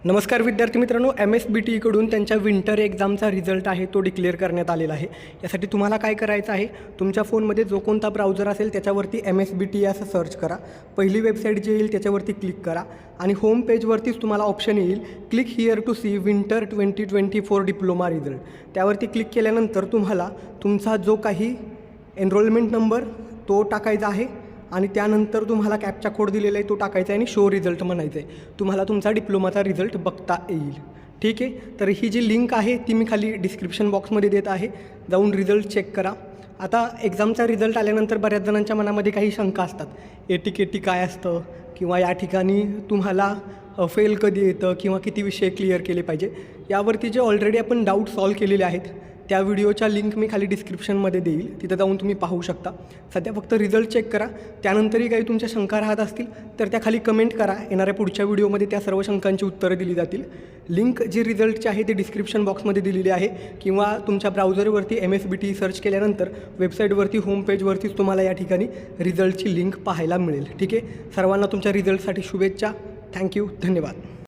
नमस्कार विद्यार्थी मित्रांनो, MSBTकडून त्यांच्या विंटर एक्झामचा रिझल्ट आहे तो डिक्लेअर करण्यात आलेला आहे। यासाठी तुम्हाला काय करायचं आहे, तुमच्या फोनमध्ये जो कोणता ब्राउझर असेल त्याच्यावरती MSBT असं सर्च करा। पहिली वेबसाईट जी येईल त्याच्यावरती क्लिक करा आणि होम पेजवरतीच तुम्हाला ऑप्शन येईल click here to see winter 2024 diploma result. त्यावरती क्लिक केल्यानंतर तुम्हाला तुमचा जो काही एनरोलमेंट नंबर तो टाकायचा आहे आणि त्यानंतर तुम्हाला कॅप्चा कोड दिलेला आहे तो टाकायचा आहे आणि शो रिझल्ट म्हणायचं आहे। तुम्हाला तुमचा डिप्लोमाचा रिझल्ट बघता येईल। ठीक आहे, तर ही जी लिंक आहे ती मी खाली डिस्क्रिप्शन बॉक्समध्ये देत आहे, जाऊन रिझल्ट चेक करा। आता एक्झामचा रिझल्ट आल्यानंतर बऱ्याच जणांच्या मनामध्ये काही शंका असतात, AT-KT काय असतं किंवा या ठिकाणी तुम्हाला फेल कधी येतं किंवा किती विषय क्लिअर केले पाहिजे, यावरती जे ऑलरेडी आपण डाऊट सॉल्व केलेले आहेत त्या व्हिडिओच्या लिंक मी खाली डिस्क्रिप्शनमध्ये देईल, तिथं जाऊन तुम्ही पाहू शकता। सध्या फक्त रिझल्ट चेक करा, त्यानंतरही काही तुमच्या शंका राहत असतील तर त्या खाली कमेंट करा, येणाऱ्या पुढच्या व्हिडिओमध्ये त्या सर्व शंकांची उत्तरं दिली जातील। लिंक जी रिझल्टची आहे ती डिस्क्रिप्शन बॉक्समध्ये दिलेली आहे किंवा तुमच्या ब्राउझरवरती MSBT सर्च केल्यानंतर वेबसाईटवरती होम पेजवरतीच तुम्हाला या ठिकाणी रिझल्टची लिंक पाहायला मिळेल। ठीक आहे, सर्वांना तुमच्या रिझल्टसाठी शुभेच्छा। थँक्यू, धन्यवाद।